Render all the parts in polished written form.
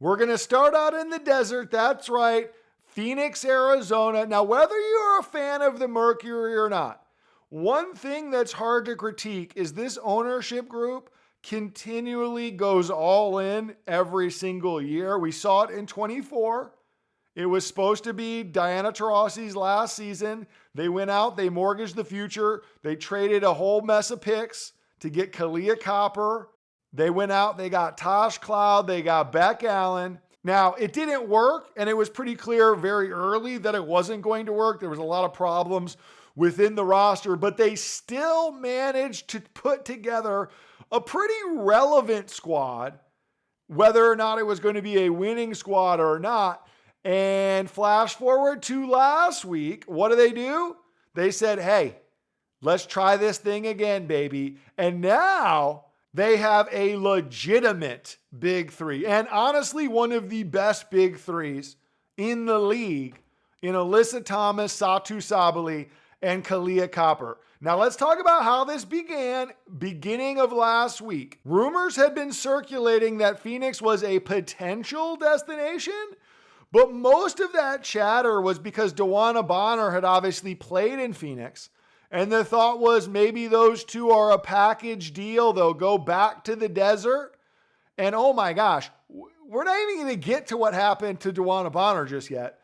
We're going to start out in the desert. That's right. Phoenix, Arizona. Now, whether you're a fan of the Mercury or not, one thing that's hard to critique is this ownership group continually goes all in every single year. We saw it in 24. It was supposed to be Diana Taurasi's last season. They went out, they mortgaged the future. They traded a whole mess of picks to get Kalia Copper. They went out, they got Tosh Cloud, they got Beck Allen. Now, it didn't work, and it was pretty clear very early that it wasn't going to work. There was a lot of problems within the roster, but they still managed to put together a pretty relevant squad, whether or not it was going to be a winning squad or not. And flash forward to last week, what do? They said, hey, let's try this thing again, baby. And now they have a legitimate big three. And honestly, one of the best big threes in the league in Alyssa Thomas, Satu Sabally, and Kalia Copper. Now let's talk about how this began. Beginning of last week, rumors had been circulating that Phoenix was a potential destination, but most of that chatter was because DeWanna Bonner had obviously played in Phoenix, and the thought was maybe those two are a package deal. They'll go back to the desert. And oh my gosh, we're not even going to get to what happened to DeWanna Bonner just yet.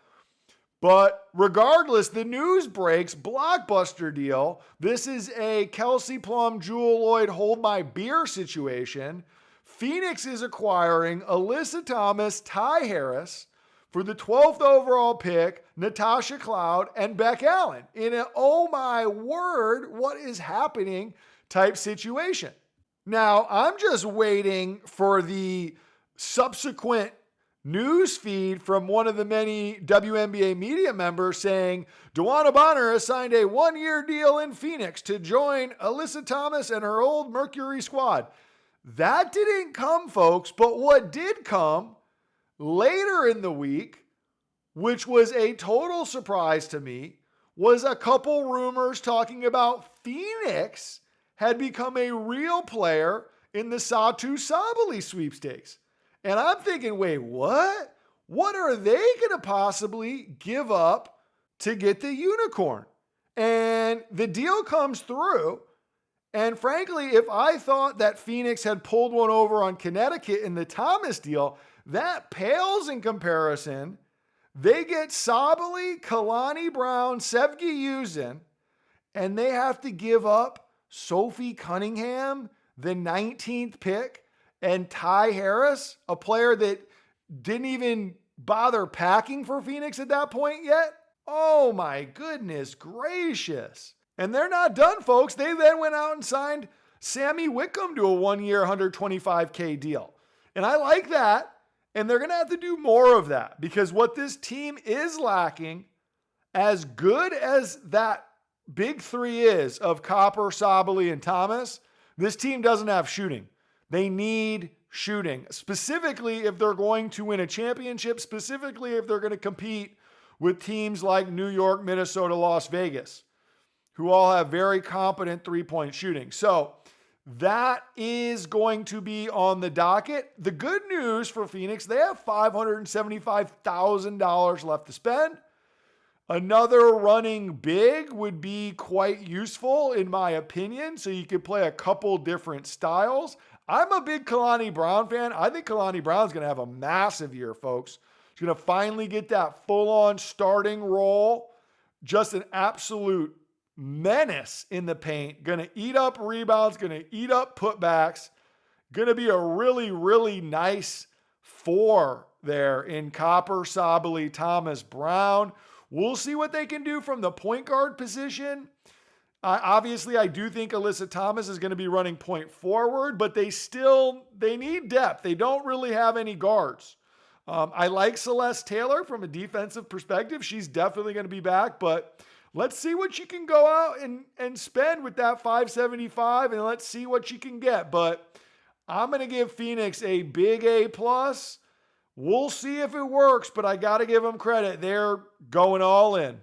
But regardless, the news breaks, blockbuster deal. This is a Kelsey Plum, Jewel Lloyd, hold my beer situation. Phoenix is acquiring Alyssa Thomas, Ty Harris for the 12th overall pick, Natasha Cloud, and Beck Allen in an oh my word, what is happening type situation. Now, I'm just waiting for the subsequent news feed from one of the many WNBA media members saying DeWanna Bonner has signed a 1-year deal in Phoenix to join Alyssa Thomas and her old Mercury squad. That didn't come, folks, but what did come later in the week, which was a total surprise to me, was a couple rumors talking about Phoenix had become a real player in the Satu Sabally sweepstakes. And I'm thinking, wait, what? What are they going to possibly give up to get the unicorn? And the deal comes through. And frankly, if I thought that Phoenix had pulled one over on Connecticut in the Thomas deal, that pales in comparison. They get Sabally, Kalani Brown, Sevgi Uzin, and they have to give up Sophie Cunningham, the 19th pick, and Ty Harris, a player that didn't even bother packing for Phoenix at that point yet. Oh my goodness gracious. And they're not done, folks. They then went out and signed Sammy Wickham to a 1-year, $125K deal. And I like that. And they're going to have to do more of that because what this team is lacking, as good as that big three is of Copper, Sabally, and Thomas, this team doesn't have shooting. They need shooting, specifically if they're going to win a championship, specifically if they're going to compete with teams like New York, Minnesota, Las Vegas, who all have very competent three-point shooting. So that is going to be on the docket. The good news for Phoenix, they have $575,000 left to spend. Another running big would be quite useful, in my opinion, so you could play a couple different styles. I'm a big Kalani Brown fan. I think Kalani Brown's going to have a massive year, folks. He's going to finally get that full-on starting role. Just an absolute menace in the paint. Going to eat up rebounds, going to eat up putbacks. Going to be a really, really nice four there in Copper, Sabally, Thomas, Brown. We'll see what they can do from the point guard position. Obviously, I do think Alyssa Thomas is going to be running point forward, but they need depth. They don't really have any guards. I like Celeste Taylor from a defensive perspective. She's definitely going to be back, but let's see what you can go out and spend with that 575, and let's see what you can get. But I'm going to give Phoenix a big A+. We'll see if it works, but I got to give them credit. They're going all in.